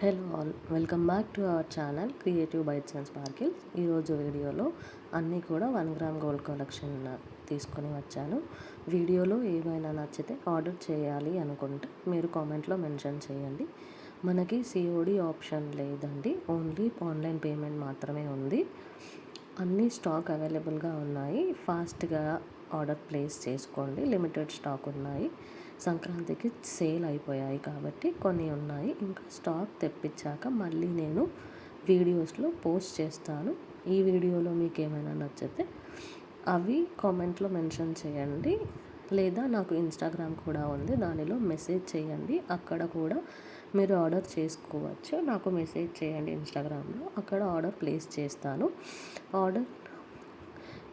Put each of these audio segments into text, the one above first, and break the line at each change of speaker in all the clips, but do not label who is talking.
Hello all, welcome back to our channel creative bytes and sparkles. ఈరోజు వీడియోలో అన్నీ కూడా 1 గ్రామ్ గోల్డ్ కలెక్షన్ తీసుకొని వచ్చాను. వీడియోలో ఏమైనా నచ్చితే ఆర్డర్ చేయాలి అనుకుంటే మీరు కామెంట్లో మెన్షన్ చేయండి. మనకి సిఓడి ఆప్షన్ లేదండి, ఓన్లీ ఆన్లైన్ పేమెంట్ మాత్రమే ఉంది. అన్ని స్టాక్ అవైలబుల్గా ఉన్నాయి. ఫాస్ట్గా ఆర్డర్ ప్లేస్ చేసుకోండి. లిమిటెడ్ స్టాక్ ఉన్నాయి. సంక్రాంతికి సేల్ అయిపోయాయి కాబట్టి కొన్ని ఉన్నాయి. ఇంకా స్టాక్ తెప్పించాక మళ్ళీ నేను వీడియోస్లో పోస్ట్ చేస్తాను. ఈ వీడియోలో మీకు ఏమైనా నచ్చితే అవి కామెంట్లో మెన్షన్ చేయండి, లేదా నాకు ఇన్స్టాగ్రామ్ కూడా ఉంది, దానిలో మెసేజ్ చేయండి. అక్కడ కూడా మీరు ఆర్డర్ చేసుకోవచ్చు. నాకు మెసేజ్ చేయండి ఇన్స్టాగ్రామ్లో, అక్కడ ఆర్డర్ ప్లేస్ చేస్తాను. ఆర్డర్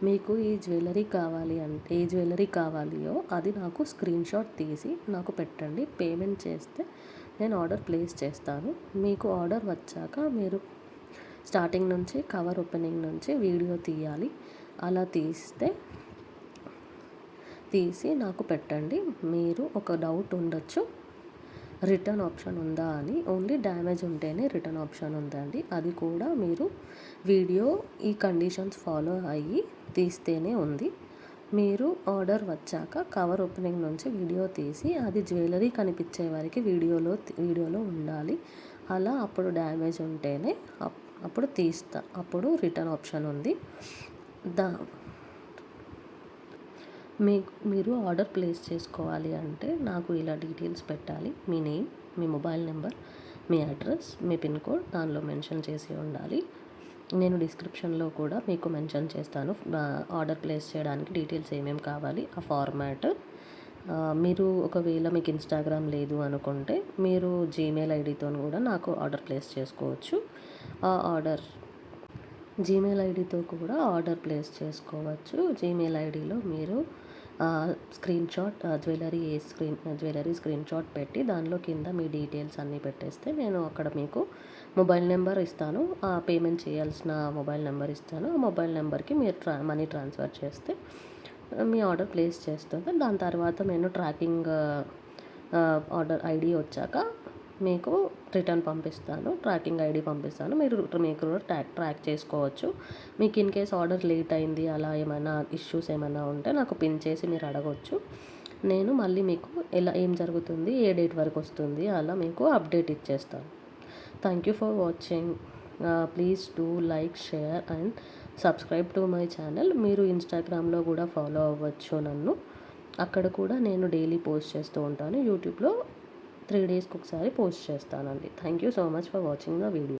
మీకు ఏ జ్యువెలరీ కావాలియో అది నాకు స్క్రీన్ షాట్ తీసి నాకు పెట్టండి. పేమెంట్ చేస్తే నేను ఆర్డర్ ప్లేస్ చేస్తాను. మీకు ఆర్డర్ వచ్చాక మీరు స్టార్టింగ్ నుంచి కవర్ ఓపెనింగ్ నుంచి వీడియో తీయాలి. అలా తీసి నాకు పెట్టండి. మీరు ఒక డౌట్ ఉండొచ్చు, రిటర్న్ ఆప్షన్ ఉందా అని. ఓన్లీ డ్యామేజ్ ఉంటేనే రిటర్న్ ఆప్షన్ ఉందండి. అది కూడా మీరు వీడియో ఈ కండిషన్స్ ఫాలో అయ్యి తీస్తేనే ఉంది. మీరు ఆర్డర్ వచ్చాక కవర్ ఓపెనింగ్ నుంచి వీడియో తీసి అది జ్యువెలరీ కనిపించే వరకు వీడియోలో ఉండాలి. అలా అప్పుడు డ్యామేజ్ ఉంటేనే అప్పుడు అప్పుడు రిటర్న్ ఆప్షన్ ఉంది. మీరు ఆర్డర్ ప్లేస్ చేసుకోవాలి అంటే నాకు ఇలా డీటెయిల్స్ పెట్టాలి. మీ నేమ్, మీ మొబైల్ నెంబర్, మీ అడ్రస్, మీ పిన్ కోడ్ దానిలో మెన్షన్ చేసి ఉండాలి. నేను డిస్క్రిప్షన్లో కూడా మీకు మెన్షన్ చేస్తాను ఆర్డర్ ప్లేస్ చేయడానికి డీటెయిల్స్ ఏమేమి కావాలి, ఆ ఫార్మాట్. మీరు ఒకవేళ మీకు ఇన్స్టాగ్రామ్ లేదు అనుకుంటే మీరు జీమెయిల్ ఐడితో కూడా నాకు ఆర్డర్ ప్లేస్ చేసుకోవచ్చు. జీమెయిల్ ఐడితో కూడా ఆర్డర్ ప్లేస్ చేసుకోవచ్చు. జీమెయిల్ ఐడిలో మీరు జ్యువెలరీ స్క్రీన్ షాట్ పెట్టి దానిలో కింద మీ డీటెయిల్స్ అన్నీ పెట్టేస్తే నేను అక్కడ మీకు మొబైల్ నెంబర్ ఇస్తాను. పేమెంట్ చేయాల్సిన మొబైల్ నెంబర్ ఇస్తాను. ఆ మొబైల్ నెంబర్కి మీరు మనీ ట్రాన్స్ఫర్ చేస్తే మీ ఆర్డర్ ప్లేస్ చేస్తుంది. దాని తర్వాత నేను ట్రాకింగ్ ఆర్డర్ ఐడి వచ్చాక మీకు రిటర్న్ పంపిస్తాను, ట్రాకింగ్ ఐడి పంపిస్తాను. మీకు ట్రాక్ చేసుకోవచ్చు. మీకు ఇన్ కేస్ ఆర్డర్ లేట్ అయింది, అలా ఏమైనా ఇష్యూస్ ఏమైనా ఉంటే నాకు పిన్ చేసి మీరు అడగవచ్చు. నేను మళ్ళీ మీకు ఏం జరుగుతుంది, ఏ డేట్ వరకు వస్తుంది అలా మీకు అప్డేట్ ఇచ్చేస్తాను. Thank you for watching. Please do like, share and subscribe to my channel. మీరు ఇన్స్టాగ్రామ్లో కూడా ఫాలో అవ్వచ్చు నన్ను. అక్కడ కూడా నేను డైలీ పోస్ట్ చేస్తూ ఉంటాను. యూట్యూబ్లో 3 డేస్కి ఒకసారి పోస్ట్ చేస్తానండి. Thank you so much for watching the video.